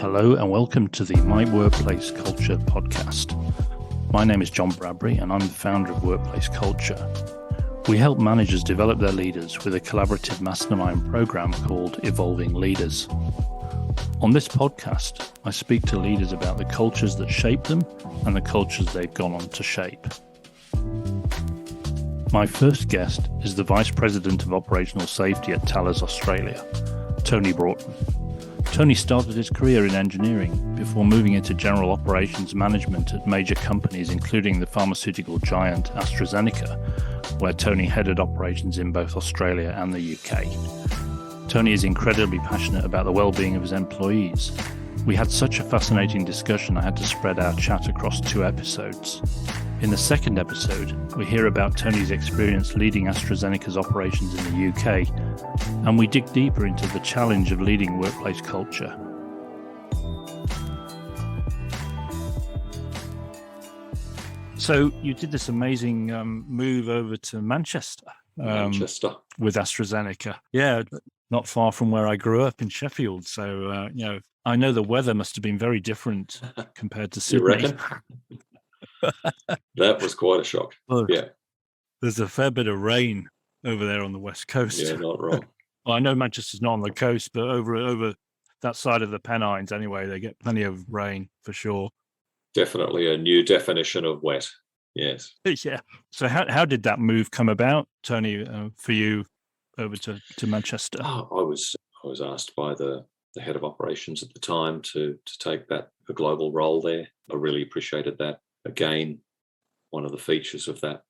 Hello and welcome to the My Workplace Culture podcast. My name is John Bradbury and I'm the founder of Workplace Culture. We help managers develop their leaders with a collaborative mastermind program called Evolving Leaders. On this podcast, I speak to leaders about the cultures that shape them and the cultures they've gone on to shape. My first guest is the Vice President of Operational Safety at Thales, Australia, Tony Broughton. Tony started his career in engineering before moving into general operations management at major companies, including the pharmaceutical giant Astra Zeneca, where Tony headed operations in both Australia and the UK. Tony is incredibly passionate about the well-being of his employees. We had such a fascinating discussion, I had to spread our chat across 2 episodes. In the second episode, we hear about Tony's experience leading Astra Zeneca's operations in the UK, and we dig deeper into the challenge of leading workplace culture. So you did this amazing move over to Manchester. With Astra Zeneca. Yeah, not far from where I grew up in Sheffield. So, I know the weather must have been very different compared to Sydney. You reckon? That was quite a shock. Well, yeah. There's a fair bit of rain over there on the west coast. Yeah, not wrong. Well, I know Manchester's not on the coast, but over that side of the Pennines anyway, they get plenty of rain for sure. Definitely a new definition of wet. Yes. Yeah. So how did that move come about, Tony, for you over to Manchester? I was asked by the head of operations at the time to take a global role there. I really appreciated that. Again, one of the features of that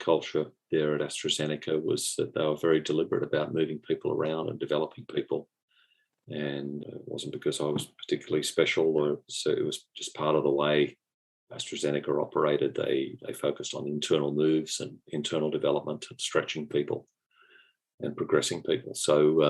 culture there at Astra Zeneca was that they were very deliberate about moving people around and developing people. And it wasn't because I was particularly special, or so it was just part of the way Astra Zeneca operated. They focused on internal moves and internal development and stretching people and progressing people. So,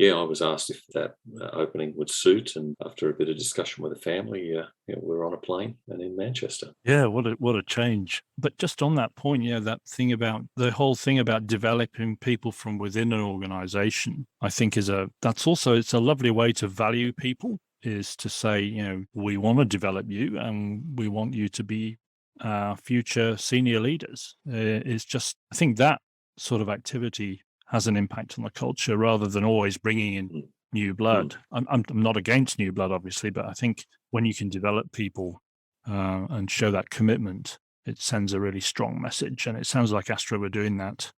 I was asked if that opening would suit. And after a bit of discussion with the family, we're on a plane and in Manchester. Yeah, what a change. But just on that point, that thing about the whole thing about developing people from within an organization, I think it's a lovely way to value people, is to say, we want to develop you and we want you to be our future senior leaders. It's just, I think that sort of activity has an impact on the culture rather than always bringing in new blood. I'm not against new blood, obviously, but I think when you can develop people and show that commitment, it sends a really strong message. And it sounds like Astra were doing that,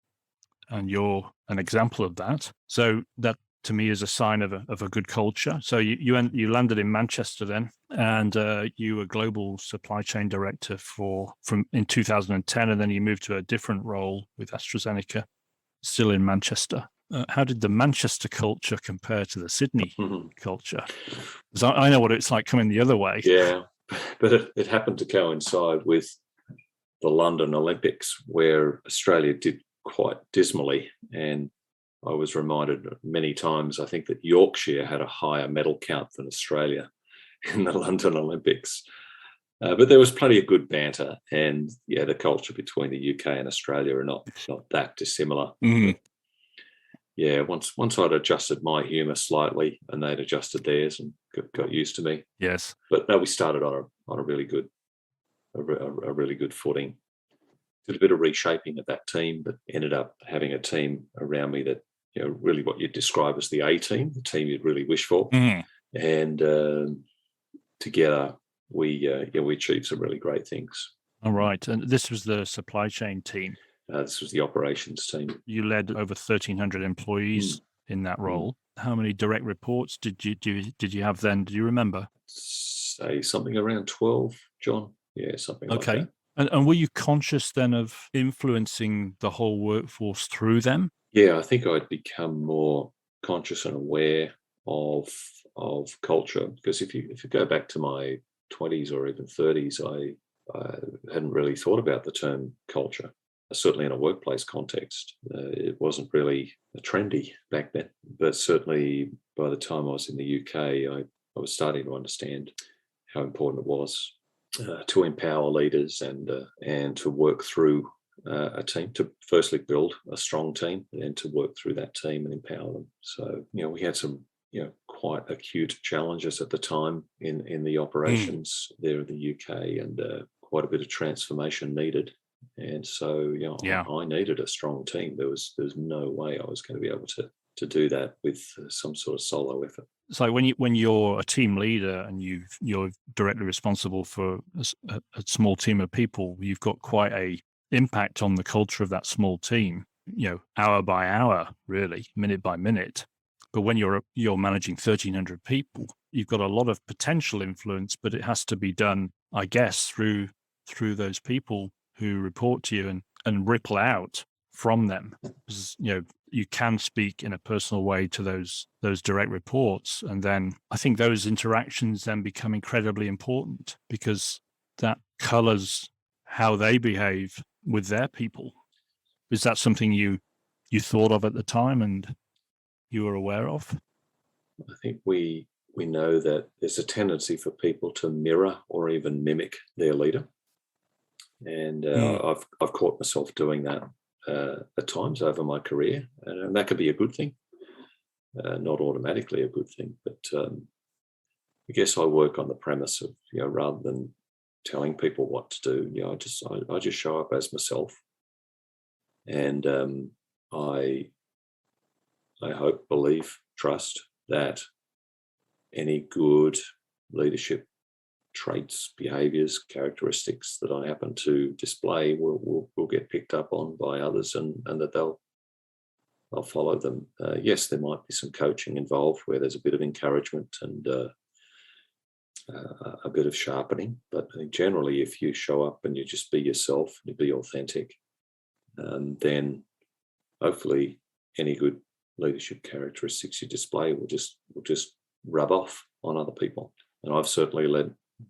and you're an example of that. So that, to me, is a sign of a good culture. So you landed in Manchester then, and you were global supply chain director in 2010, and then you moved to a different role with AstraZeneca, still in Manchester. How did the Manchester culture compare to the Sydney culture? Because I know what it's like coming the other way. Yeah, but it happened to coincide with the London Olympics, where Australia did quite dismally. And I was reminded many times, I think, that Yorkshire had a higher medal count than Australia in the London Olympics. But there was plenty of good banter, and the culture between the UK and Australia are not that dissimilar. Mm. Once I'd adjusted my humour slightly, and they'd adjusted theirs and got used to me. Yes, but no, we started on a really good, a really good footing. Did a bit of reshaping of that team, but ended up having a team around me that really what you'd describe as the A team, the team you'd really wish for, and together. We achieved some really great things. All right. And this was the supply chain team. This was the operations team. You led over 1,300 employees in that role. How many direct reports did you have then? Do you remember? Say something around 12, John. Yeah, something like that. And were you conscious then of influencing the whole workforce through them? Yeah, I think I'd become more conscious and aware of culture, because if you go back to my 20s or even 30s, I hadn't really thought about the term culture. Certainly in a workplace context, it wasn't really trendy back then. But certainly by the time I was in the UK, I was starting to understand how important it was to empower leaders and to work through a team, to firstly build a strong team and to work through that team and empower them. So, we had some quite acute challenges at the time in the operations there in the UK, and quite a bit of transformation needed. And so, I needed a strong team. There's no way I was going to be able to do that with some sort of solo effort. So when you're a team leader and you're directly responsible for a small team of people, you've got quite a impact on the culture of that small team, hour by hour, really, minute by minute. But when you're managing 1,300 people, you've got a lot of potential influence, but it has to be done, I guess, through those people who report to you and ripple out from them. Because, you can speak in a personal way to those direct reports. And then I think those interactions then become incredibly important, because that colors how they behave with their people. Is that something you thought of at the time and you were aware of? I think we know that there's a tendency for people to mirror or even mimic their leader. And I've caught myself doing that at times over my career, and that could be a good thing, not automatically a good thing. But I guess I work on the premise of, rather than telling people what to do, I just show up as myself, and I hope, believe, trust that any good leadership traits, behaviors, characteristics that I happen to display will get picked up on by others, and that they'll follow them. Yes, there might be some coaching involved where there's a bit of encouragement and a bit of sharpening, but I think generally if you show up and you just be yourself, you be authentic, then hopefully any good leadership characteristics you display will just rub off on other people. And I've certainly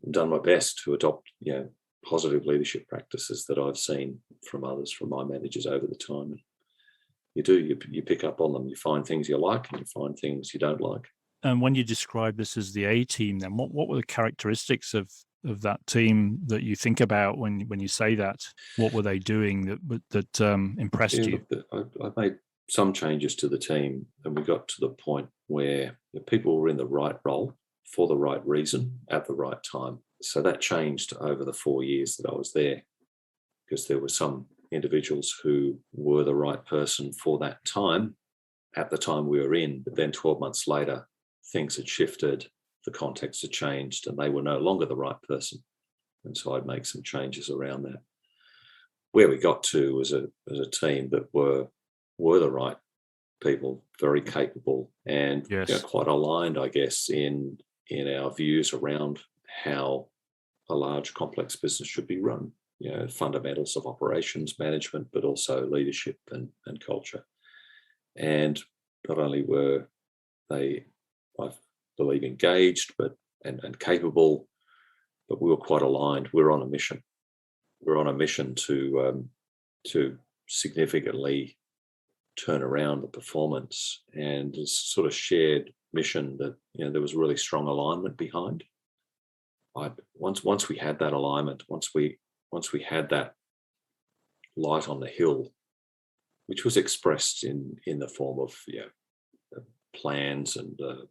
done my best to adopt, positive leadership practices that I've seen from others, from my managers over the time. And you pick up on them. You find things you like and you find things you don't like. And when you describe this as the A team, then what were the characteristics of that team that you think about when you say that? What were they doing that impressed you? Look, I made some changes to the team, and we got to the point where the people were in the right role for the right reason at the right time. So that changed over the 4 years that I was there, because there were some individuals who were the right person for that time at the time we were in, but then 12 months later, things had shifted, the context had changed, and they were no longer the right person. And so I'd make some changes around that. Where we got to was a team that were the right people, very capable, and quite aligned, I guess, in our views around how a large, complex business should be run. Fundamentals of operations management, but also leadership and culture. And not only were they, I believe, engaged and capable, but we were quite aligned. We were on a mission. We're on a mission to significantly turn around the performance, and this sort of shared mission that there was really strong alignment behind. Once we had that alignment, once we had that light on the hill, which was expressed in the form of plans and a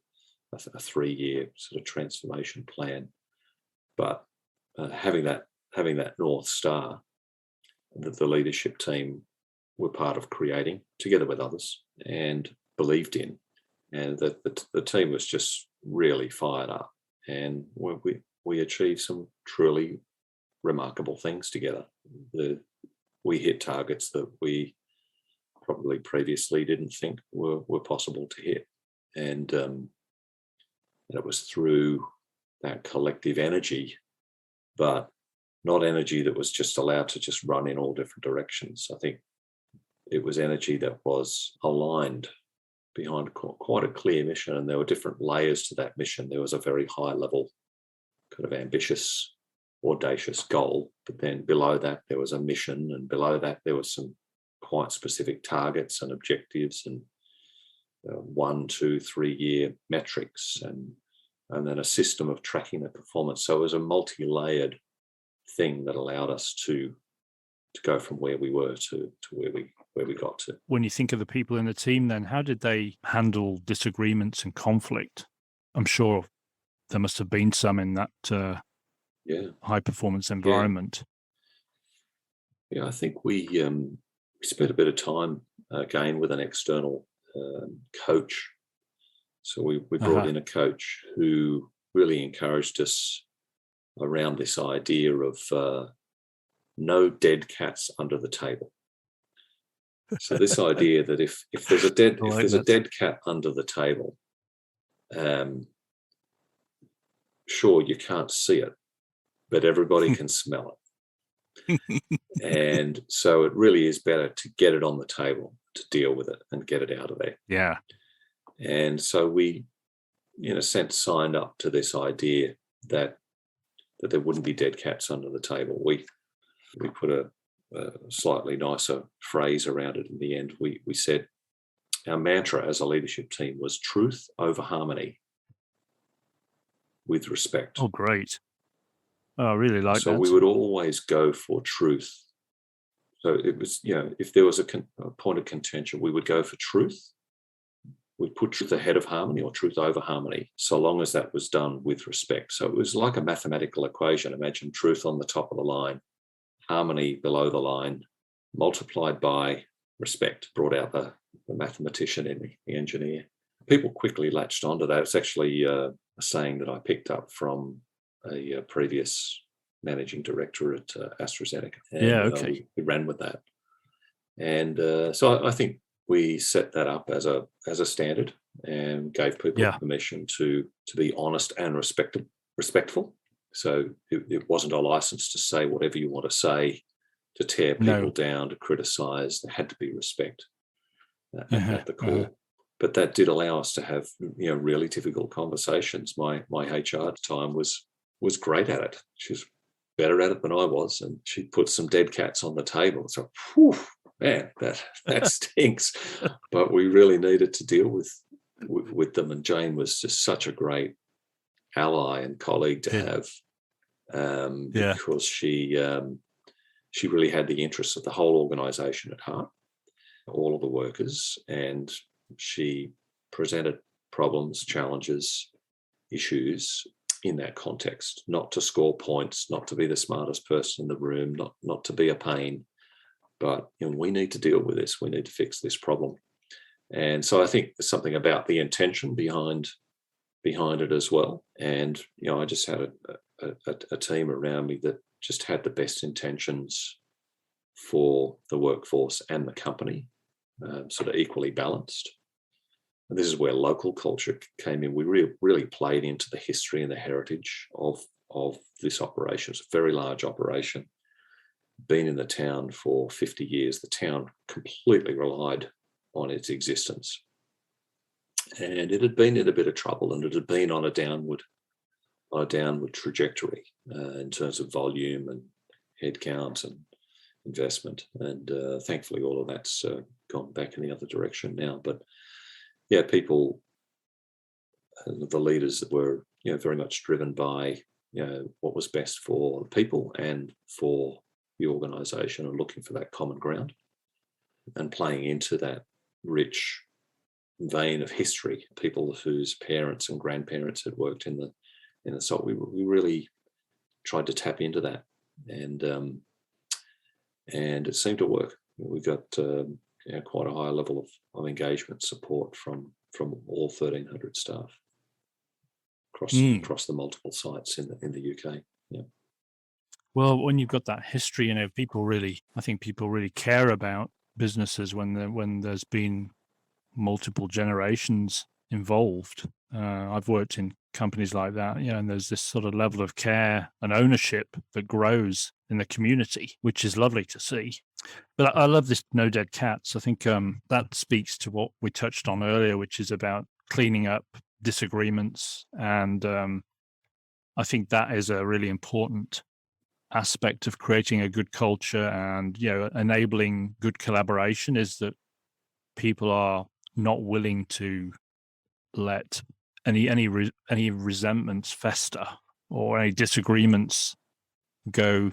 3-year sort of transformation plan, but having that North Star that the leadership team were part of creating together with others and believed in, and that the team was just really fired up, and we achieved some truly remarkable things together. We hit targets that we probably previously didn't think were possible to hit, and it was through that collective energy, but not energy that was just allowed to just run in all different directions. I think it was energy that was aligned behind quite a clear mission, and there were different layers to that mission. There was a very high level, kind of ambitious, audacious goal, but then below that there was a mission, and below that there was some quite specific targets and objectives, and 1, 2, 3 year metrics, and then a system of tracking the performance. So it was a multi-layered thing that allowed us to go from where we were to where we got to. When you think of the people in the team, then how did they handle disagreements and conflict? I'm sure there must have been some in that high performance environment. Yeah, I think we spent a bit of time again with an external coach. So we brought in a coach who really encouraged us around this idea of no dead cats under the table. So this idea that if there's a dead cat under the table, sure, you can't see it, but everybody can smell it. And so it really is better to get it on the table, to deal with it and get it out of there. Yeah. And so we, in a sense, signed up to this idea that there wouldn't be dead cats under the table. We put a slightly nicer phrase around it in the end. We said our mantra as a leadership team was truth over harmony with respect. Oh, great. Oh, I really like that. So we would always go for truth. So it was, if there was a point of contention, we would go for truth. We'd put truth ahead of harmony or truth over harmony, so long as that was done with respect. So it was like a mathematical equation. Imagine truth on the top of the line, harmony below the line, multiplied by respect, brought out the mathematician in me, the engineer. People quickly latched onto that. It's actually a saying that I picked up from a previous managing director at Astra Zeneca. And, we ran with that. And so I think we set that up as a standard and gave people permission to be honest and respectful. So it wasn't a license to say whatever you want to say, to tear people down, to criticize. There had to be respect at the core. But that did allow us to have really difficult conversations. My HR at the time was great at it. She was better at it than I was, and she put some dead cats on the table. So, whew, man, that stinks. But we really needed to deal with them, and Jane was just such a great ally and colleague to have, because she really had the interests of the whole organisation at heart, all of the workers, and she presented problems, challenges, issues in that context, not to score points, not to be the smartest person in the room, not to be a pain, but we need to deal with this. We need to fix this problem. And so I think there's something about the intention behind it as well. And I just had a team around me that just had the best intentions for the workforce and the company, sort of equally balanced. And this is where local culture came in. We really played into the history and the heritage of this operation. It's a very large operation. Been in the town for 50 years. The town completely relied on its existence. And it had been in a bit of trouble, and it had been on a downward trajectory in terms of volume and headcount and investment. And thankfully, all of that's gone back in the other direction now. But people, the leaders were, very much driven by, what was best for people and for the organisation, and looking for that common ground and playing into that rich vein of history, people whose parents and grandparents had worked in the salt. We really tried to tap into that, and it seemed to work. We got quite a high level of engagement support from all 1,300 staff across the multiple sites in the UK. Yeah. Well, when you've got that history, I think people really care about businesses when there's been multiple generations involved. I've worked in companies like that, and there's this sort of level of care and ownership that grows in the community, which is lovely to see. But I love this no dead cats. I think that speaks to what we touched on earlier, which is about cleaning up disagreements. And I think that is a really important aspect of creating a good culture and, enabling good collaboration, is that people are not willing to let any resentments fester or any disagreements go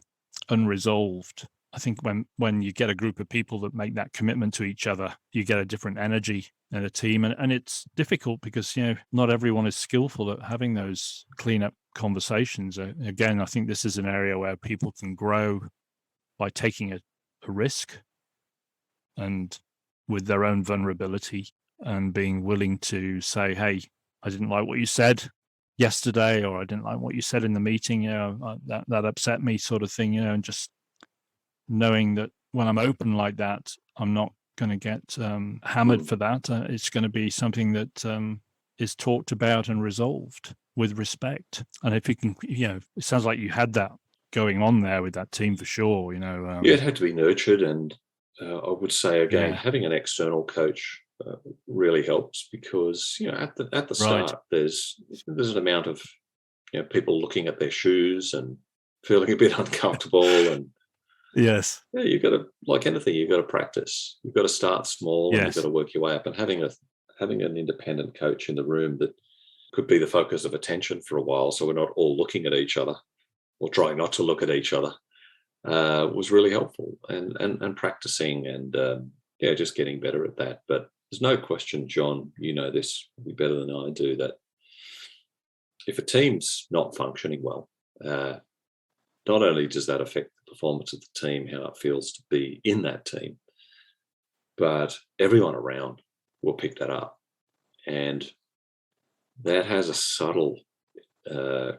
unresolved. I think when you get a group of people that make that commitment to each other, you get a different energy in a team. And it's difficult because, not everyone is skillful at having those clean-up conversations. Again, I think this is an area where people can grow by taking a risk and with their own vulnerability and being willing to say, hey, I didn't like what you said yesterday, or I didn't like what you said in the meeting, that upset me, sort of thing, and just knowing that when I'm open like that, I'm not going to get hammered for that. It's going to be something that is talked about and resolved with respect. And if you can, it sounds like you had that going on there with that team for sure. Yeah, it had to be nurtured, and I would say again, having an external coach really helps because at the start there's an amount of people looking at their shoes and feeling a bit uncomfortable and. Yes. Yeah, you've got to, like anything, you've got to practice. You've got to start small and you've got to work your way up. And having an independent coach in the room that could be the focus of attention for a while, so we're not all looking at each other or trying not to look at each other, was really helpful. And practicing and just getting better at that. But there's no question, John, you know this better than I do, that if a team's not functioning well, not only does that affect the performance of the team, how it feels to be in that team, but everyone around will pick that up. And that has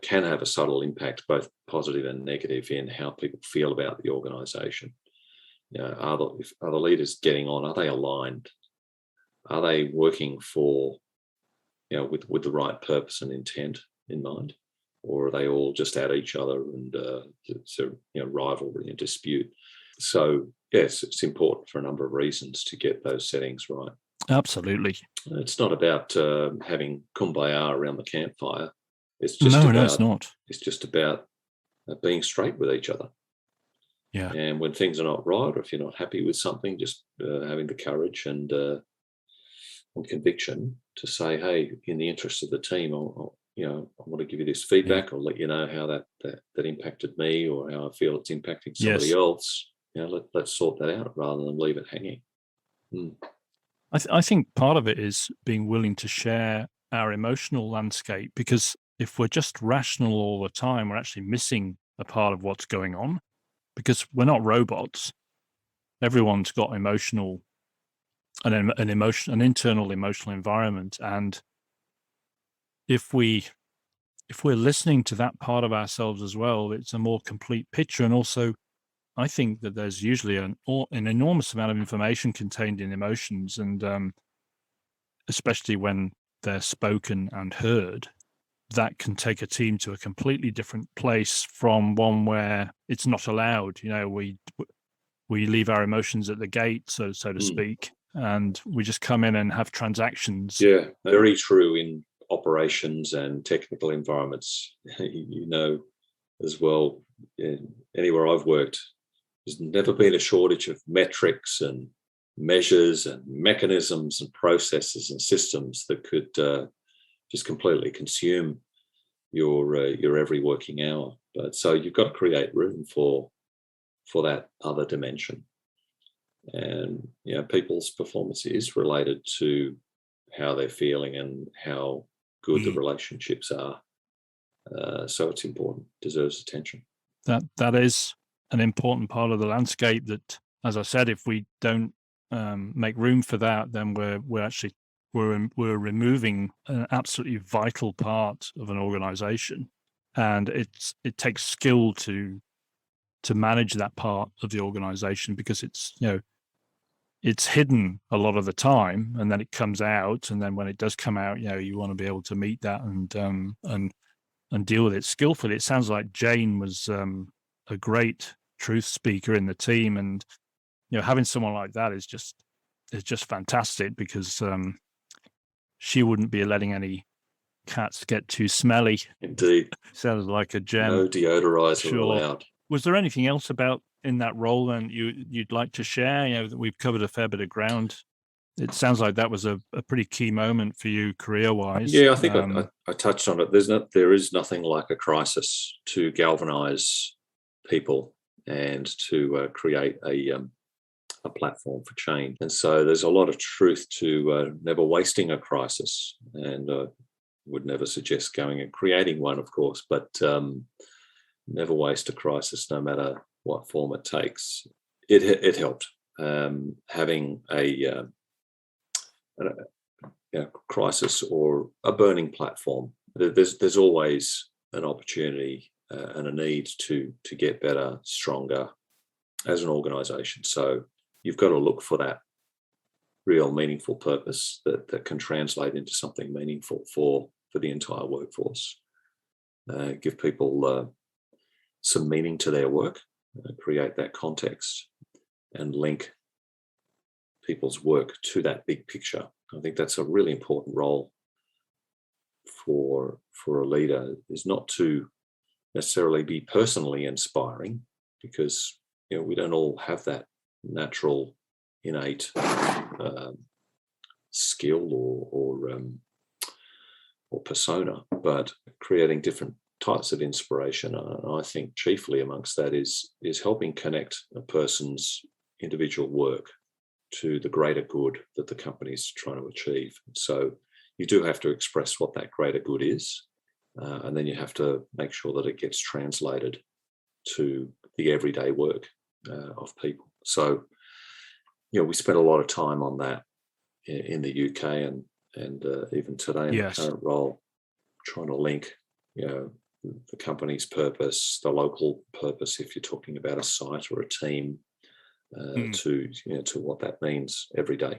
can have a subtle impact, both positive and negative, in how people feel about the organisation. Are the leaders getting on? Are they aligned? Are they working for, with the right purpose and intent in mind? Or are they all just at each other and rivalry and dispute? So yes, it's important for a number of reasons to get those settings right. Absolutely. It's not about having kumbaya around the campfire. It's just it's not. It's just about being straight with each other. Yeah. And when things are not right, or if you're not happy with something, just having the courage and conviction to say, hey, in the interest of the team, I want to give you this feedback. I'll let you know how that impacted me, or how I feel it's impacting somebody else. Let's sort that out rather than leave it hanging. I think part of it is being willing to share our emotional landscape, because if we're just rational all the time, we're actually missing a part of what's going on, because we're not robots. Everyone's got an internal emotional environment, and if we're listening to that part of ourselves as well, it's a more complete picture. And also, I think that there's usually an enormous amount of information contained in emotions, and especially when they're spoken and heard, that can take a team to a completely different place from one where it's not allowed. We leave our emotions at the gate, so to speak, and we just come in and have transactions. Yeah, very true in operations and technical environments. As well, anywhere I've worked, there's never been a shortage of metrics and measures and mechanisms and processes and systems that could just completely consume your every working hour. But so you've got to create room for that other dimension. And people's performance is related to how they're feeling and how good the relationships are. So it's important, deserves attention. That is an important part of the landscape that, as I said, if we don't make room for that, then we're removing an absolutely vital part of an organization. And it takes skill to manage that part of the organization, because it's hidden a lot of the time, and then it comes out, and then when it does come out, you want to be able to meet that and deal with it skillfully. It sounds like Jane was a great truth speaker in the team, and having someone like that is just fantastic, because she wouldn't be letting any cats get too smelly. Indeed. Sounds like a gem. No deodorizer allowed. Was there anything else in that role then you'd like to share? That we've covered a fair bit of ground. It sounds like that was a pretty key moment for you career-wise. Yeah, I think I touched on it. There is nothing like a crisis to galvanize people and to create a platform for change. And so there's a lot of truth to never wasting a crisis, and would never suggest going and creating one, of course, but never waste a crisis, no matter what form it takes. It helped having a crisis or a burning platform. There's always an opportunity and a need to get better, stronger as an organisation. So you've got to look for that real meaningful purpose that can translate into something meaningful for the entire workforce. Give people some meaning to their work, create that context, and link people's work to that big picture. I think that's a really important role for a leader, is not to necessarily be personally inspiring, because we don't all have that natural innate skill or persona, but creating different types of inspiration. I think chiefly amongst that is helping connect a person's individual work to the greater good that the company is trying to achieve. So you do have to express what that greater good is, and then you have to make sure that it gets translated to the everyday work of people. So, we spent a lot of time on that in the UK and even today in the current role, trying to link, the company's purpose, the local purpose, if you're talking about a site or a team, to what that means every day.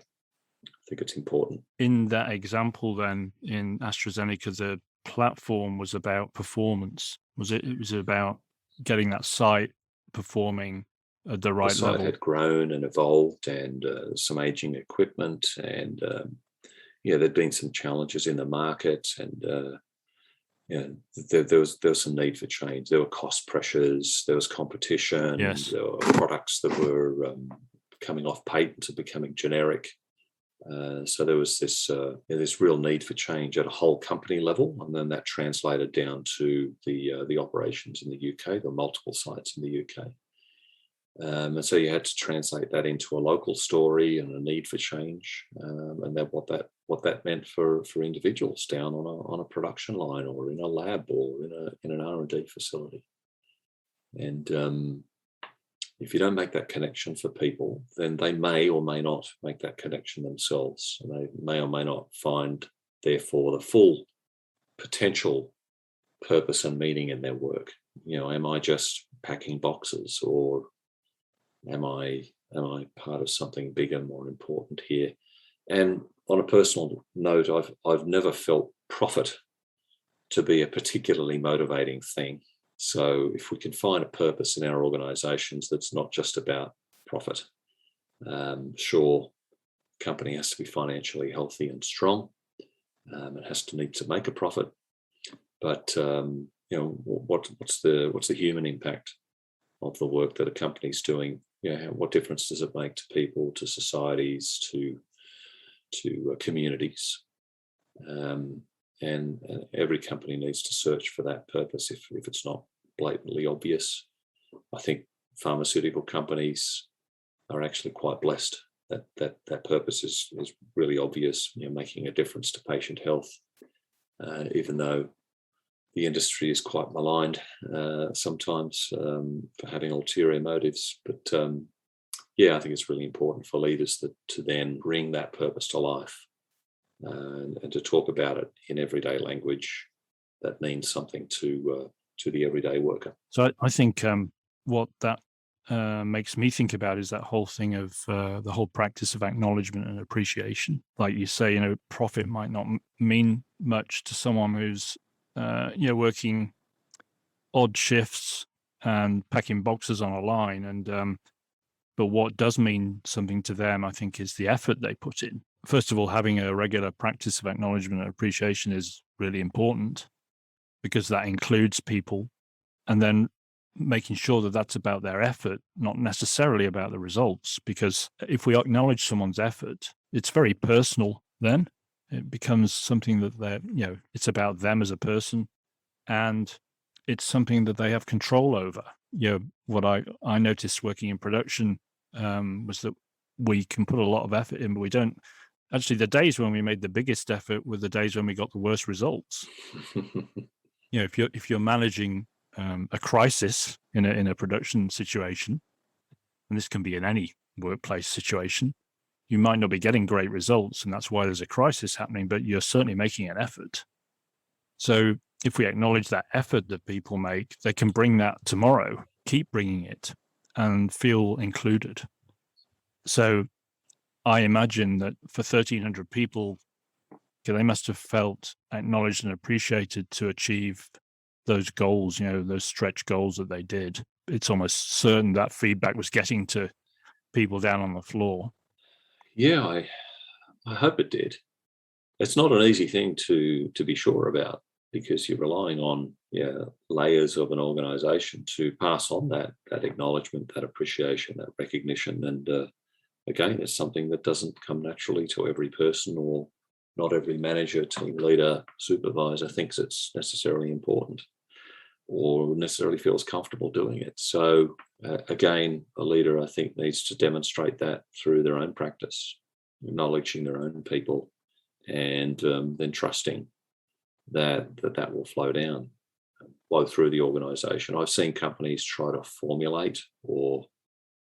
I think it's important. In that example, then, in AstraZeneca, the platform was about performance. Was it? Was it about getting that site performing at the right level? The site had grown and evolved, and some aging equipment, and there'd been some challenges in the market, and there was some need for change. There were cost pressures, there was competition, there were products that were coming off patent and becoming generic. So there was this real need for change at a whole company level, and then that translated down to the operations in the UK. There were multiple sites in the UK, and so you had to translate that into a local story and a need for change, and then what that meant for individuals down on a production line or in a lab or in an R&D facility. And if you don't make that connection for people, then they may or may not make that connection themselves, and they may or may not find, therefore, the full potential purpose and meaning in their work. Am I just packing boxes, or am I part of something bigger, more important here? And on a personal note, I've never felt profit to be a particularly motivating thing. So if we can find a purpose in our organisations that's not just about profit, sure, the company has to be financially healthy and strong. It has to need to make a profit, but what's the human impact of the work that a company's doing? What difference does it make to people, to societies, to communities? And every company needs to search for that purpose if it's not blatantly obvious. I think pharmaceutical companies are actually quite blessed that purpose is really obvious, making a difference to patient health, even though the industry is quite maligned sometimes for having ulterior motives. But I think it's really important for leaders to then bring that purpose to life, and to talk about it in everyday language that means something to the everyday worker. So I think what that makes me think about is that whole thing of the whole practice of acknowledgement and appreciation. Like you say, profit might not mean much to someone who's working odd shifts and packing boxes on a line, and but what does mean something to them, I think, is the effort they put in. First of all, having a regular practice of acknowledgement and appreciation is really important, because that includes people, and then making sure that that's about their effort, not necessarily about the results. Because if we acknowledge someone's effort, it's very personal. Then it becomes something that it's about them as a person, and it's something that they have control over. what I noticed working in production was that we can put a lot of effort in, but we don't. Actually, the days when we made the biggest effort were the days when we got the worst results. If you're managing a crisis in a production situation, and this can be in any workplace situation, you might not be getting great results, and that's why there's a crisis happening, but you're certainly making an effort. So if we acknowledge that effort that people make, they can bring that tomorrow, keep bringing it, and feel included. So I imagine that for 1,300 people, they must have felt acknowledged and appreciated to achieve those goals, those stretch goals that they did. It's almost certain that feedback was getting to people down on the floor. Yeah, I hope it did. It's not an easy thing to be sure about, because you're relying on layers of an organization to pass on that acknowledgement, that appreciation, that recognition. And again, it's something that doesn't come naturally to every person, or not every manager, team leader, supervisor thinks it's necessarily important or necessarily feels comfortable doing it. So again, a leader, I think, needs to demonstrate that through their own practice, acknowledging their own people, and then trusting that will flow through the organization. I've seen companies try to formulate or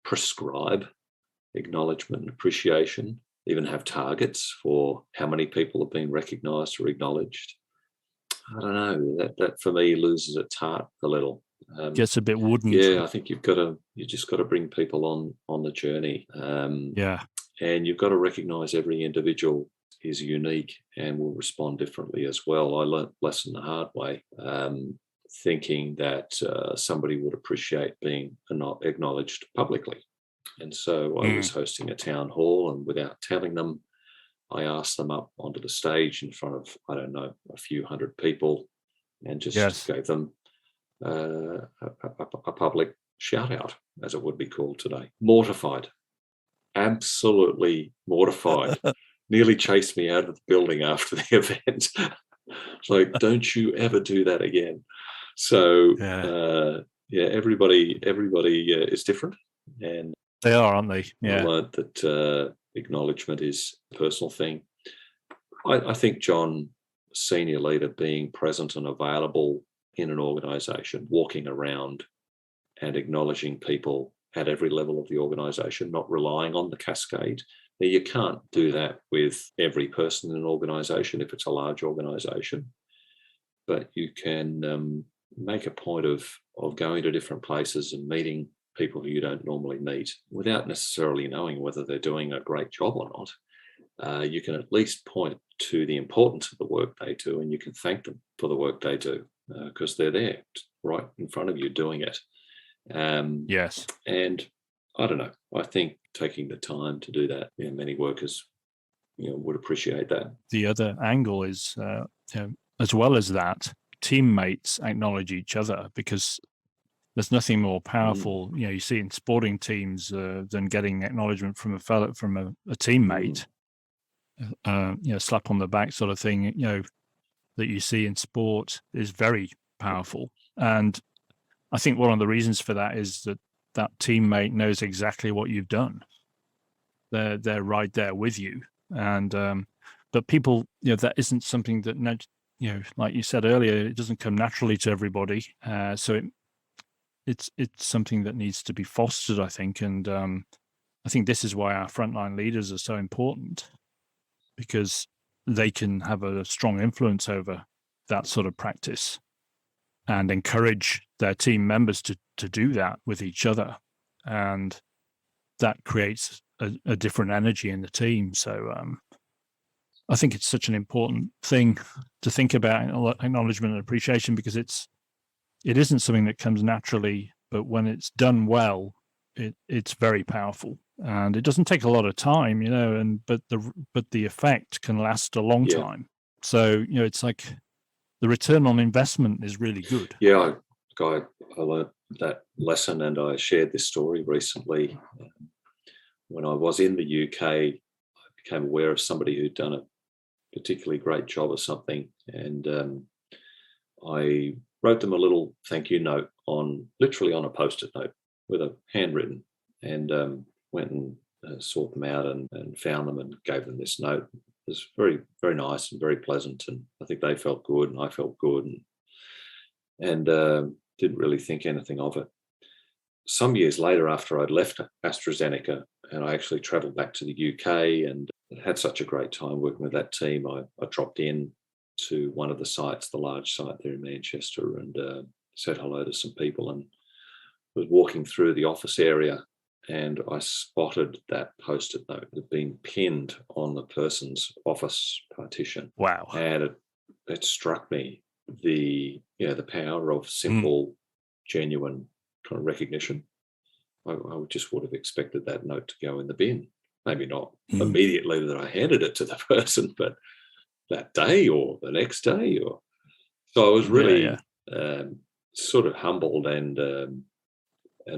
prescribe acknowledgement and appreciation, even have targets for how many people have been recognized or acknowledged. I don't know, that for me loses its heart a little. Gets a bit wooden. Yeah, I think you just got to bring people on the journey. And you've got to recognize every individual is unique and will respond differently as well. I learnt a lesson the hard way, thinking that somebody would appreciate being acknowledged publicly. And so I was hosting a town hall, and without telling them, I asked them up onto the stage in front of, I don't know, a few hundred people, and just gave them a public shout out, as it would be called today. Mortified, absolutely mortified. Nearly chased me out of the building after the event. It's like, don't you ever do that again. So everybody is different, and they are, aren't they? I learned that acknowledgement is a personal thing. I think John, senior leader, being present and available in an organization, walking around and acknowledging people at every level of the organization, not relying on the cascade. Now, you can't do that with every person in an organization if it's a large organization, but you can make a point of going to different places and meeting people who you don't normally meet without necessarily knowing whether they're doing a great job or not. You can at least point to the importance of the work they do, and you can thank them for the work they do, because they're there right in front of you doing it. Yes. And I don't know, I think taking the time to do that, many workers would appreciate that. The other angle is, as well as that, teammates acknowledge each other, because there's nothing more powerful, you see in sporting teams than getting acknowledgement from a teammate, slap on the back sort of thing, that you see in sport is very powerful. And I think one of the reasons for that is that teammate knows exactly what you've done. They're right there with you. And but people, that isn't something that, like you said earlier, it doesn't come naturally to everybody. So it's something that needs to be fostered, I think. And I think this is why our frontline leaders are so important, because they can have a strong influence over that sort of practice and encourage their team members to do that with each other. And that creates a different energy in the team. So I think it's such an important thing to think about, acknowledgement and appreciation, because it isn't something that comes naturally, but when it's done well, it's very powerful, and it doesn't take a lot of time, but the effect can last a long time. So it's like the return on investment is really good. Yeah, I learned that lesson, and I shared this story recently. When I was in the UK, I became aware of somebody who'd done a particularly great job of something, and I wrote them a little thank you note literally on a post-it note with a handwritten, and went and sought them out and found them and gave them this note. It was very, very nice and very pleasant, and I think they felt good and I felt good, and didn't really think anything of it. Some years later, after I'd left Astra Zeneca and I actually travelled back to the UK and had such a great time working with that team, I dropped in to one of the sites, the large site there in Manchester, and said hello to some people, and was walking through the office area, and I spotted that post-it note that had been pinned on the person's office partition. Wow. And it struck me the power of simple, genuine kind of recognition. I just would have expected that note to go in the bin. Maybe not immediately that I handed it to the person, but that day or the next day. So I was really sort of humbled, and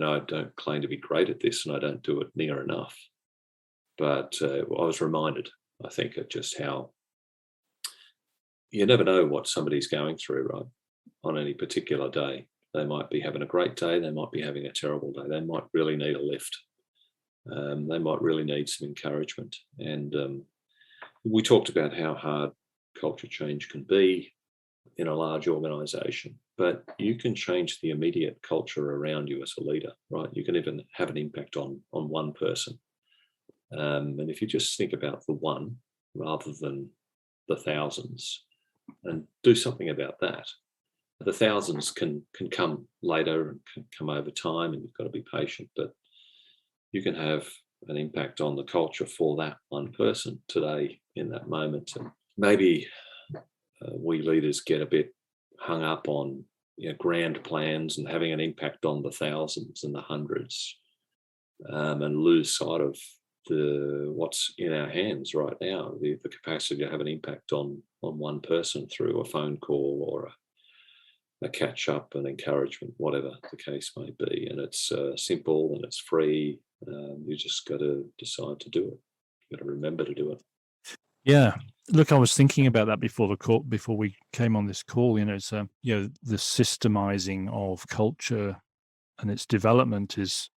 I don't claim to be great at this, and I don't do it near enough. But I was reminded, I think, of just how you never know what somebody's going through, right, on any particular day. They might be having a great day. They might be having a terrible day. They might really need a lift. They might really need some encouragement. And we talked about how hard culture change can be in a large organisation, but you can change the immediate culture around you as a leader, right? You can even have an impact on one person. And if you just think about the one rather than the thousands and do something about that, the thousands can come later and can come over time, and you've got to be patient, but you can have an impact on the culture for that one person today in that moment. And maybe we leaders get a bit hung up on grand plans and having an impact on the thousands and the hundreds, and lose sight of what's in our hands right now, the capacity to have an impact on one person through a phone call or a catch up, and encouragement, whatever the case may be. And it's simple and it's free. You just got to decide to do it. You got to remember to do it. Yeah. Look, I was thinking about that before we came on this call. It's the systemizing of culture and its development is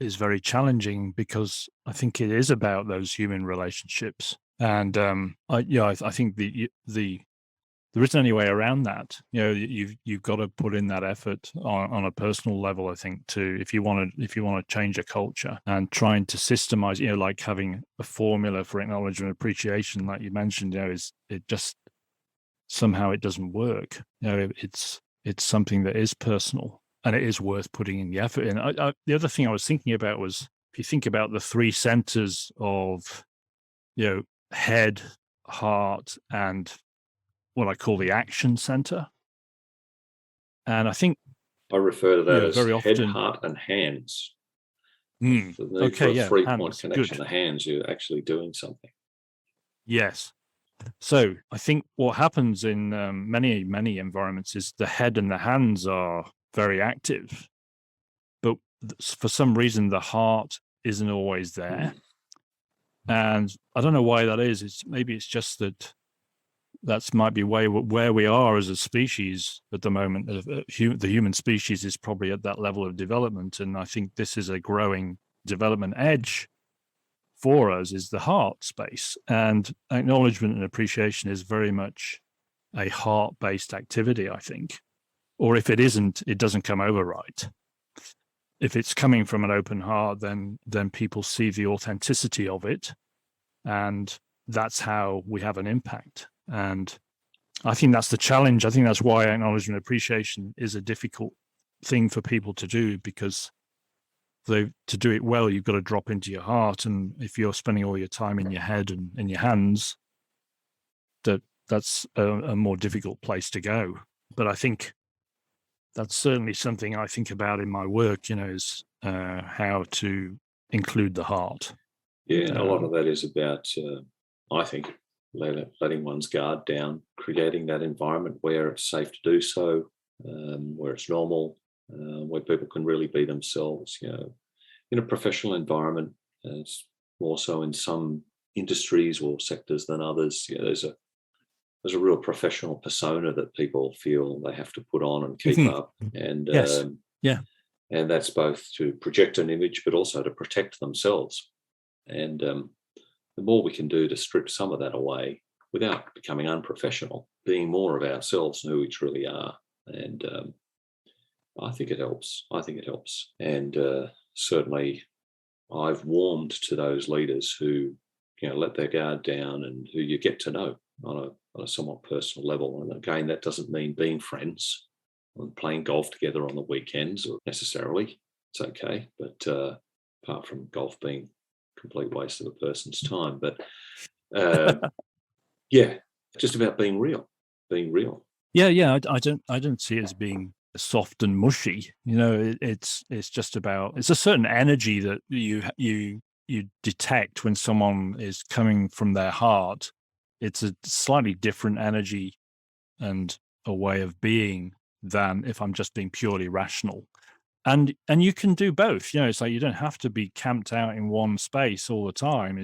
very challenging, because I think it is about those human relationships. And I think there isn't any way around that. You've got to put in that effort on a personal level, I think, too, if you want to change a culture, and trying to systemize, like having a formula for acknowledgement and appreciation, like you mentioned, it just somehow it doesn't work. It's something that is personal, and it is worth putting in the effort in. The other thing I was thinking about was, if you think about the three centers of, head, heart, and what I call the action center. And I think I refer to that as very head, often, heart, and hands. Okay, a 3-point hands, connection. good. The hands, you're actually doing something. Yes. So I think what happens in many, many environments is the head and the hands are very active, but for some reason the heart isn't always there. And I don't know why that is. Maybe it's just that might be where we are as a species at the moment. The human species is probably at that level of development, and I think this is a growing development edge for us, is the heart space. And acknowledgement and appreciation is very much a heart-based activity, I think. Or if it isn't, it doesn't come over right. If it's coming from an open heart, then people see the authenticity of it, and that's how we have an impact. And I think that's the challenge. I think that's why acknowledgement and appreciation is a difficult thing for people to do, because to do it well, you've got to drop into your heart. And if you're spending all your time in your head and in your hands, that's a more difficult place to go. But I think that's certainly something I think about in my work, is how to include the heart. Yeah, and a lot of that is about, I think, letting one's guard down, creating that environment where it's safe to do so, where it's normal, where people can really be themselves. In a professional environment, it's more so in some industries or sectors than others. There's there's a real professional persona that people feel they have to put on and keep up, and Yes. Yeah. and that's both to project an image, but also to protect themselves. And the more we can do to strip some of that away without becoming unprofessional, being more of ourselves and who we truly are, and I think it helps. I think it helps, and certainly, I've warmed to those leaders who, let their guard down and who you get to know on a somewhat personal level. And again, that doesn't mean being friends and playing golf together on the weekends or necessarily. It's okay, but apart from golf being a complete waste of a person's time, but yeah, just about being real, being real. Yeah. I don't see it as being soft and mushy. It's just about, it's a certain energy that you detect when someone is coming from their heart. It's a slightly different energy and a way of being than if I'm just being purely rational. And you can do both. It's like you don't have to be camped out in one space all the time.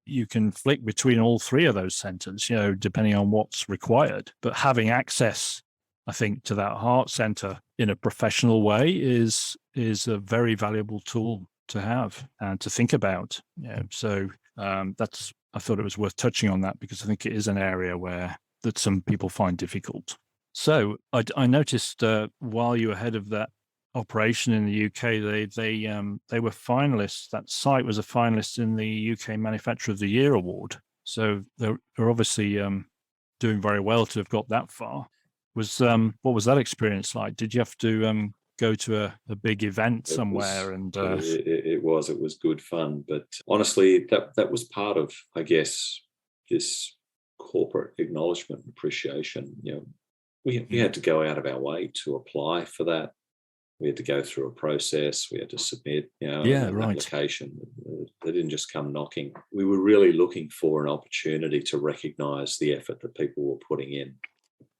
You can flick between all three of those centers, depending on what's required. But having access, I think, to that heart center in a professional way is a very valuable tool to have and to think about. So I thought it was worth touching on that, because I think it is an area that some people find difficult. So I noticed while you were head of that operation in the UK, they were finalists. That site was a finalist in the UK Manufacturer of the Year award. So they're obviously doing very well to have got that far. What was that experience like? Did you have to go to a big event somewhere? It was good fun, but honestly, that was part of, I guess, this corporate acknowledgement and appreciation. We had to go out of our way to apply for that. We had to go through a process. We had to submit, an application. They didn't just come knocking. We were really looking for an opportunity to recognise the effort that people were putting in.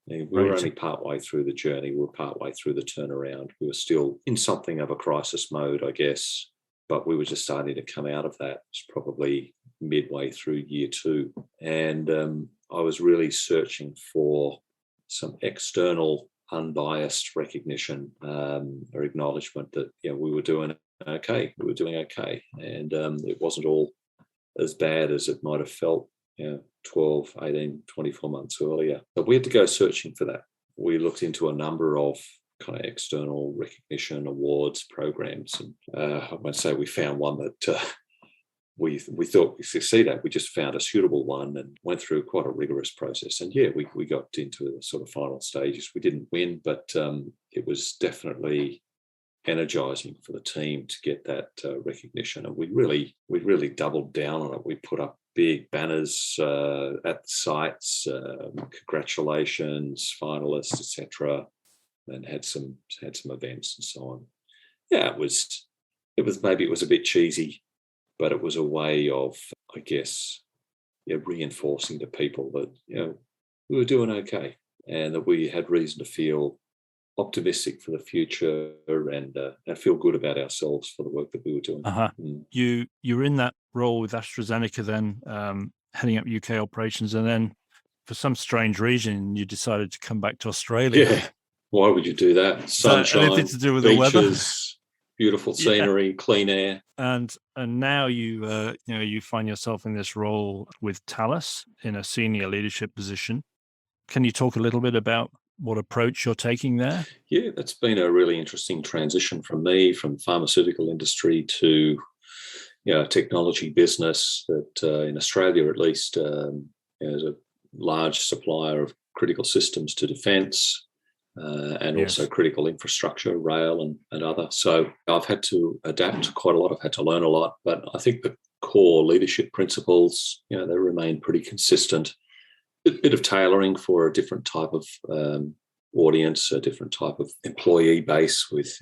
We were only partway through the journey. We were partway through the turnaround. We were still in something of a crisis mode, I guess, but we were just starting to come out of that. It's probably midway through year 2. And I was really searching for some external unbiased recognition or acknowledgement that we were doing okay. We were doing okay, and it wasn't all as bad as it might have felt 12, 18, 24 months earlier. But we had to go searching for that. We looked into a number of kind of external recognition awards programs, and I might say we found one that we thought we succeeded. We just found a suitable one and went through quite a rigorous process. And we got into the sort of final stages. We didn't win, but it was definitely energizing for the team to get that recognition. And we really doubled down on it. We put up big banners at the sites, congratulations, finalists, etc., and had some events and so on. Yeah, it was maybe it was a bit cheesy, but it was a way of, I guess, reinforcing to people that we were doing okay and that we had reason to feel optimistic for the future and feel good about ourselves for the work that we were doing. You were in that role with Astra Zeneca then, heading up UK operations, and then for some strange reason you decided to come back to Australia. Yeah, why would you do that? Sunshine, anything to do with beaches, the weather? Beautiful scenery, clean air. And now you find yourself in this role with Thales in a senior leadership position. Can you talk a little bit about what approach you're taking there? Yeah, that's been a really interesting transition from me, from pharmaceutical industry to technology business that in Australia at least is a large supplier of critical systems to defence. And also critical infrastructure, rail and other. So I've had to adapt quite a lot. I've had to learn a lot, but I think the core leadership principles, they remain pretty consistent. A bit of tailoring for a different type of audience, a different type of employee base with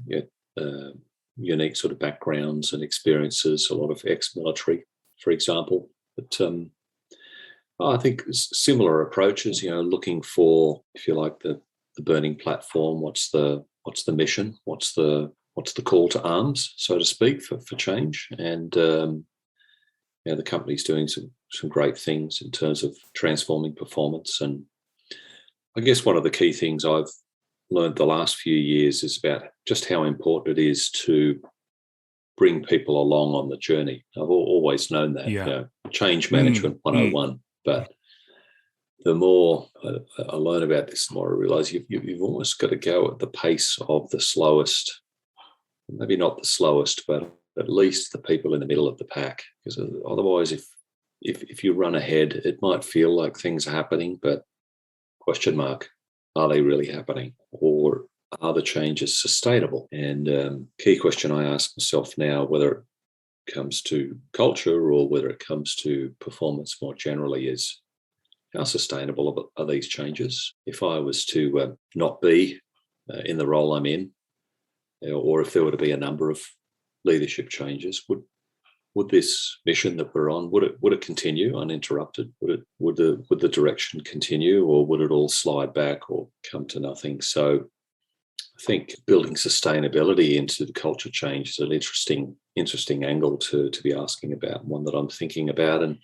unique sort of backgrounds and experiences, a lot of ex-military, for example. But I think similar approaches, looking for, if you like, the burning platform. What's the mission? What's the call to arms, so to speak, for change? And the company's doing some great things in terms of transforming performance and I guess one of the key things I've learned the last few years is about just how important it is to bring people along on the journey. I've always known that, change management 101. But the more I learn about this, the more I realize you've almost got to go at the pace of the slowest, maybe not the slowest, but at least the people in the middle of the pack. Because otherwise, if you run ahead, it might feel like things are happening, but question mark, are they really happening? Or are the changes sustainable? And key question I ask myself now, whether it comes to culture or whether it comes to performance more generally, is how sustainable are these changes? If I was to not be in the role I'm in, or if there were to be a number of leadership changes, would this mission that we're on, would it continue uninterrupted? Would the direction continue, or would it all slide back or come to nothing? So I think building sustainability into the culture change is an interesting angle to be asking about, one that I'm thinking about. And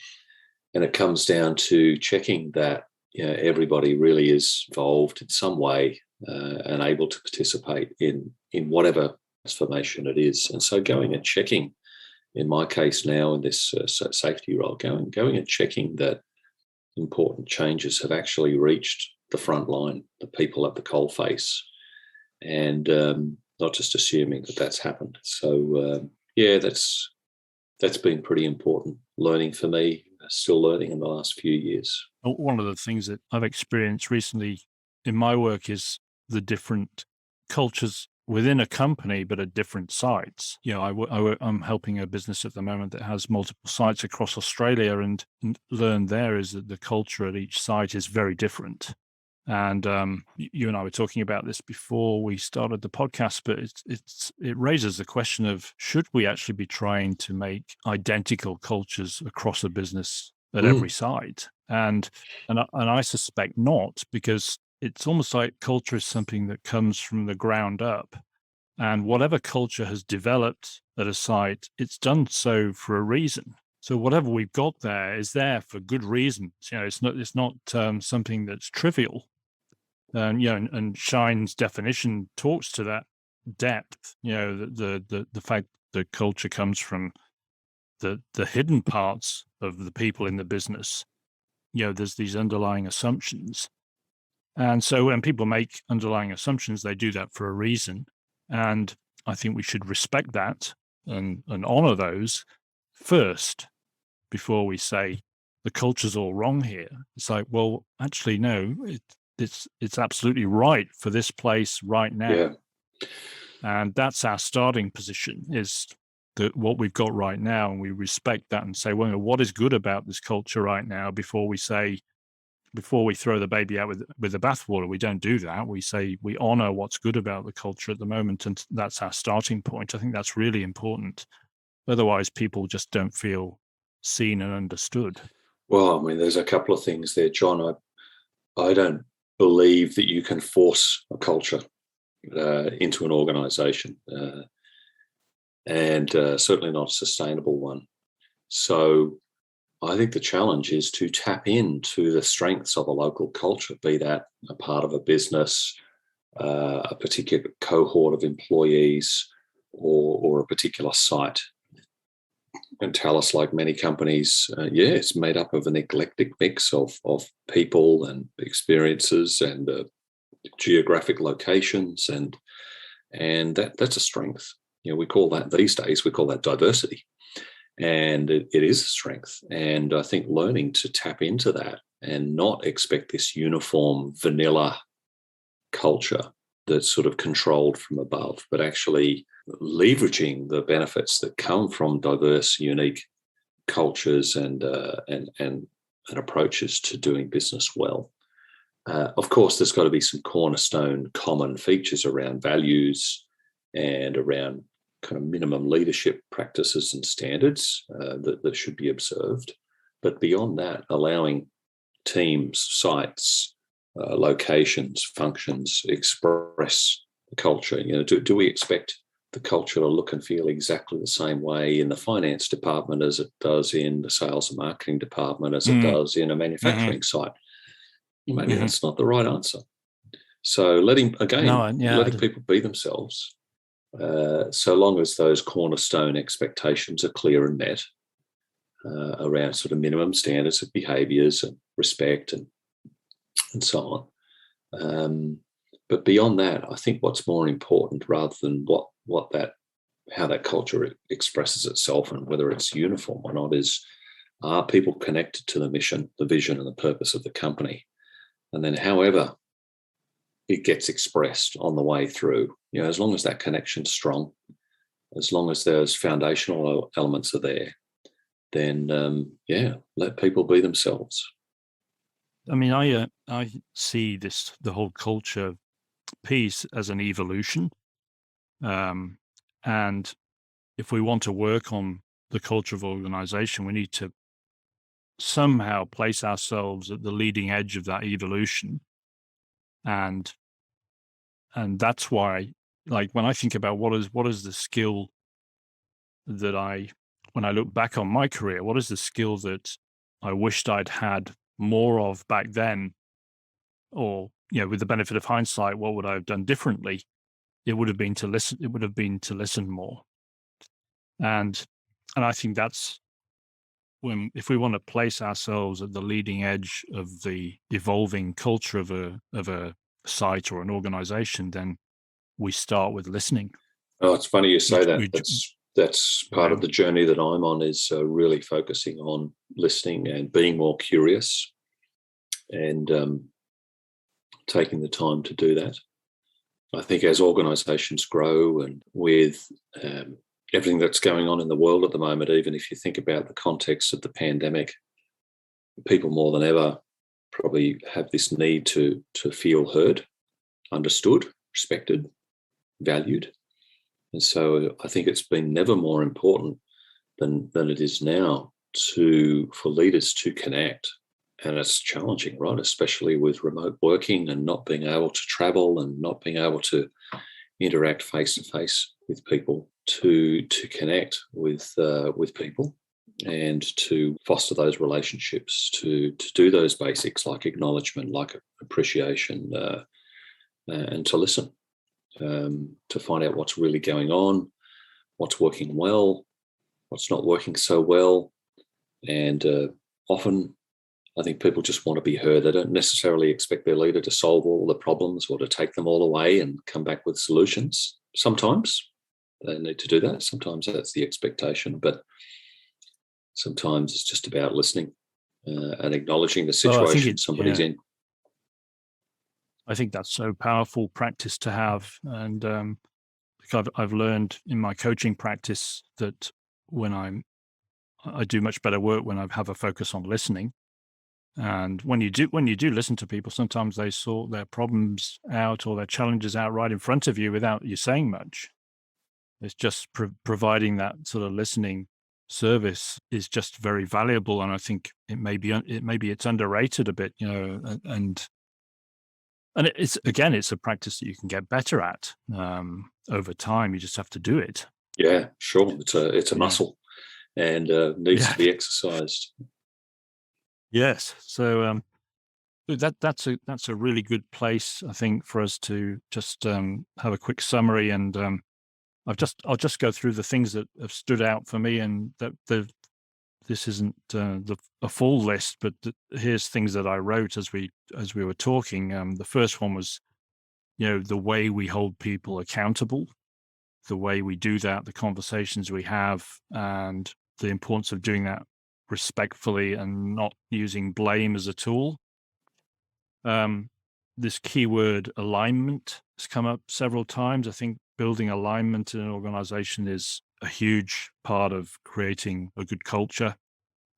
it comes down to checking that everybody really is involved in some way and able to participate in whatever transformation it is. And so going and checking, in my case now in this safety role, going and checking that important changes have actually reached the front line, the people at the coalface, and not just assuming that that's happened. So that's been pretty important learning for me. Still learning in the last few years. One of the things that I've experienced recently in my work is the different cultures within a company, but at different sites. I'm helping a business at the moment that has multiple sites across Australia, and learned there is that the culture at each site is very different. And you and I were talking about this before we started the podcast, but it raises the question of, should we actually be trying to make identical cultures across a business at every site? And I suspect not, because it's almost like culture is something that comes from the ground up, and whatever culture has developed at a site, it's done so for a reason. So whatever we've got there is there for good reasons. It's not something that's trivial. And Shine's definition talks to that depth. The fact that culture comes from the hidden parts of the people in the business. There's these underlying assumptions, and so when people make underlying assumptions, they do that for a reason. And I think we should respect that and honor those first before we say the culture's all wrong here. It's like, well, actually, no, it's absolutely right for this place right now. Yeah. And that's our starting position, is that what we've got right now, and we respect that and say, well, what is good about this culture right now, before we throw the baby out with the bathwater. We don't do that. We say we honor what's good about the culture at the moment, and that's our starting point. I think that's really important. Otherwise, people just don't feel seen and understood. Well, I mean, there's a couple of things there, John. I don't believe that you can force a culture into an organisation, and certainly not a sustainable one. So I think the challenge is to tap into the strengths of a local culture, be that a part of a business, a particular cohort of employees, or a particular site. And Thales, like many companies, it's made up of an eclectic mix of people and experiences and geographic locations, and that's a strength. We call that these days, we call that diversity. And it is a strength. And I think learning to tap into that and not expect this uniform vanilla culture that's sort of controlled from above, but actually leveraging the benefits that come from diverse, unique cultures and approaches to doing business well. Of course, there's got to be some cornerstone common features around values and around kind of minimum leadership practices and standards that should be observed. But beyond that, allowing teams, sites, locations, functions express the culture. Do we expect the culture to look and feel exactly the same way in the finance department as it does in the sales and marketing department, as it does in a manufacturing site? maybe that's not the right answer. So letting people be themselves, so long as those cornerstone expectations are clear and met around sort of minimum standards of behaviours and respect and so on. But beyond that, I think what's more important, rather than how that culture expresses itself and whether it's uniform or not, is, are people connected to the mission, the vision, and the purpose of the company? And then, however it gets expressed on the way through, as long as that connection's strong, as long as those foundational elements are there, then let people be themselves. I mean, I see the whole culture piece as an evolution, and if we want to work on the culture of organization, we need to somehow place ourselves at the leading edge of that evolution, and that's why, like, when I think about what is the skill that when I look back on my career, what is the skill that I wished I'd had more of back then, or with the benefit of hindsight, what would I have done differently? It would have been to listen. It would have been to listen more, and I think that's if we want to place ourselves at the leading edge of the evolving culture of a site or an organization, then we start with listening. Oh, it's funny you say that. That's part of the journey that I'm on, is really focusing on listening and being more curious, and taking the time to do that. I think as organisations grow, and with everything that's going on in the world at the moment, even if you think about the context of the pandemic, people more than ever probably have this need to feel heard, understood, respected, valued. And so I think it's been never more important than it is now for leaders to connect. And it's challenging, right? Especially with remote working and not being able to travel and not being able to interact face to face with people, to connect with people and to foster those relationships, to do those basics like acknowledgement, like appreciation, and to listen, to find out what's really going on, what's working well, what's not working so well. And often I think people just want to be heard. They don't necessarily expect their leader to solve all the problems or to take them all away and come back with solutions. Sometimes they need to do that. Sometimes that's the expectation, but sometimes it's just about listening and acknowledging the situation somebody's in. I think that's so powerful practice to have. And I've learned in my coaching practice that when I do much better work when I have a focus on listening. And when you do listen to people, sometimes they sort their problems out or their challenges out right in front of you without you saying much. It's just providing that sort of listening service is just very valuable, and I think it may be it's underrated a bit, and it's a practice that you can get better at over time. You just have to do it. Yeah, sure. It's a muscle, and needs to be exercised. Yes. So that's a really good place, I think, for us to just have a quick summary, and I'll just go through the things that have stood out for me, and that this isn't a full list, but here's things that I wrote as we were talking. The first one was, the way we hold people accountable, the way we do that, the conversations we have, and the importance of doing that respectfully and not using blame as a tool. This keyword alignment has come up several times. I think building alignment in an organization is a huge part of creating a good culture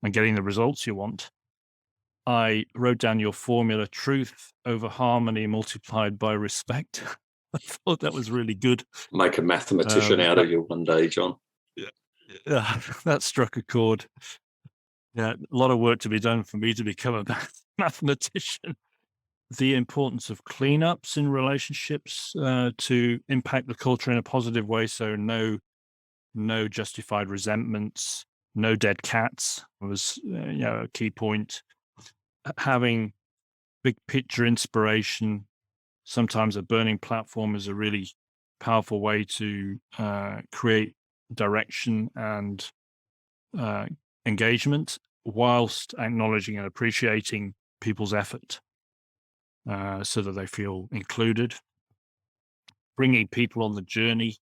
and getting the results you want. I wrote down your formula: truth over harmony multiplied by respect. I thought that was really good. Make a mathematician out of you one day, John. Yeah, that struck a chord. Yeah, a lot of work to be done for me to become a mathematician. The importance of cleanups in relationships to impact the culture in a positive way. So no justified resentments, no dead cats was a key point. Having big picture inspiration. Sometimes a burning platform is a really powerful way to create direction and engagement, whilst acknowledging and appreciating people's effort, so that they feel included. Bringing people on the journey,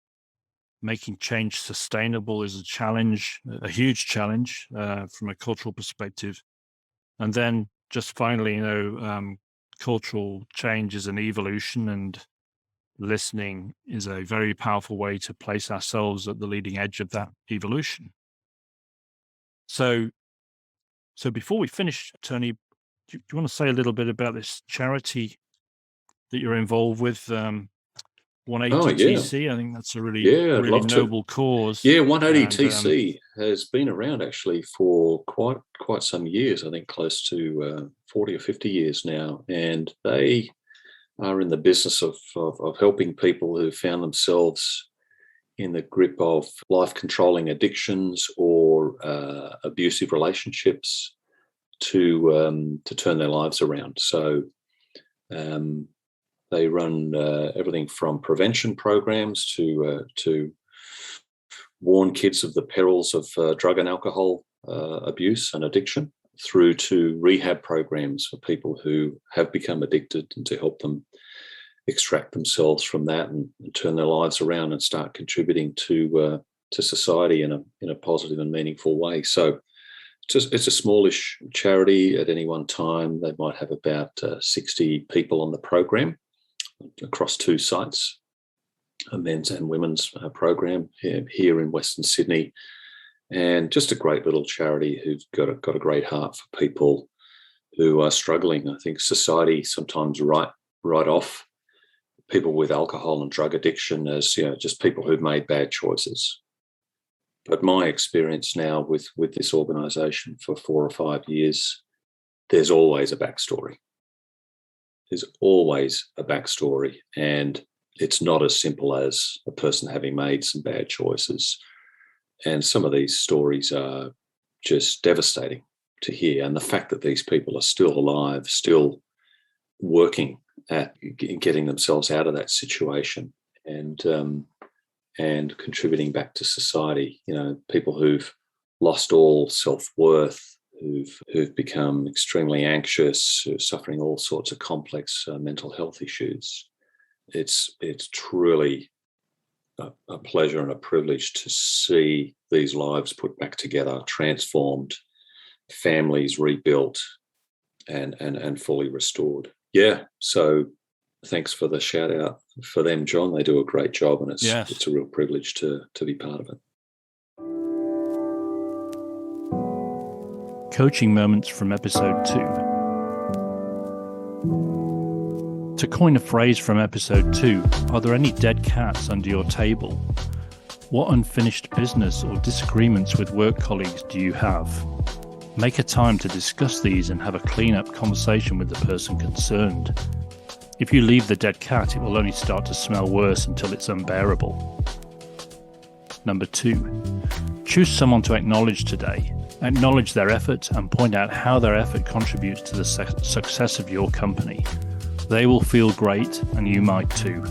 making change sustainable is a challenge, a huge challenge from a cultural perspective. And then just finally, cultural change is an evolution, and listening is a very powerful way to place ourselves at the leading edge of that evolution. So before we finish, Tony, do you want to say a little bit about this charity that you're involved with, 180TC? I think that's a really noble cause. Yeah, 180TC has been around actually for quite some years. I think close to 40 or 50 years now, and they are in the business of helping people who found themselves in the grip of life-controlling addictions or abusive relationships to turn their lives around. So they run everything from prevention programs to warn kids of the perils of drug and alcohol abuse and addiction, through to rehab programs for people who have become addicted, and to help them extract themselves from that and turn their lives around and start contributing to society in a positive and meaningful way. So it's a smallish charity. At any one time, they might have about 60 people on the program across 2 sites, a men's and women's program here in Western Sydney, and just a great little charity who's got a great heart for people who are struggling. I think society sometimes write off people with alcohol and drug addiction as just people who've made bad choices. But my experience now with this organisation for 4 or 5 years, there's always a backstory. There's always a backstory, and it's not as simple as a person having made some bad choices. And some of these stories are just devastating to hear. And the fact that these people are still alive, still working at getting themselves out of that situation and contributing back to society. People who've lost all self-worth, who've become extremely anxious, who are suffering all sorts of complex mental health issues. It's truly a pleasure and a privilege to see these lives put back together, transformed, families rebuilt, and fully restored. Yeah, so thanks for the shout out for them, John. They do a great job, and it's a real privilege to be part of it. Coaching moments from episode 2. To coin a phrase from episode 2, are there any dead cats under your table? What unfinished business or disagreements with work colleagues do you have? Make a time to discuss these and have a clean-up conversation with the person concerned. If you leave the dead cat, it will only start to smell worse until it's unbearable. Number 2, choose someone to acknowledge today. Acknowledge their effort and point out how their effort contributes to the success of your company. They will feel great, and you might too.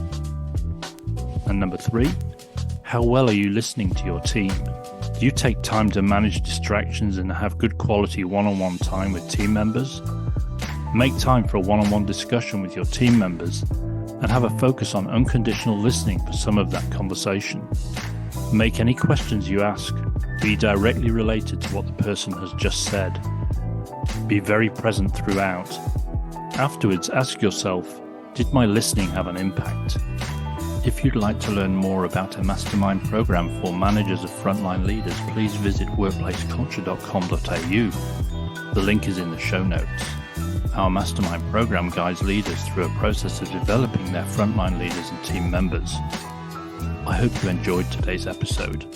And number 3, how well are you listening to your team? Do you take time to manage distractions and have good quality one-on-one time with team members? Make time for a one-on-one discussion with your team members and have a focus on unconditional listening for some of that conversation. Make any questions you ask be directly related to what the person has just said. Be very present throughout. Afterwards, ask yourself, did my listening have an impact? If you'd like to learn more about a mastermind program for managers of frontline leaders, please visit workplaceculture.com.au. The link is in the show notes. Our mastermind program guides leaders through a process of developing their frontline leaders and team members. I hope you enjoyed today's episode.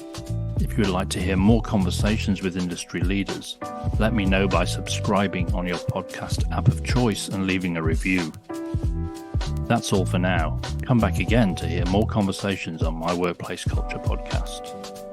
If you would like to hear more conversations with industry leaders, let me know by subscribing on your podcast app of choice and leaving a review. That's all for now. Come back again to hear more conversations on my Workplace Culture podcast.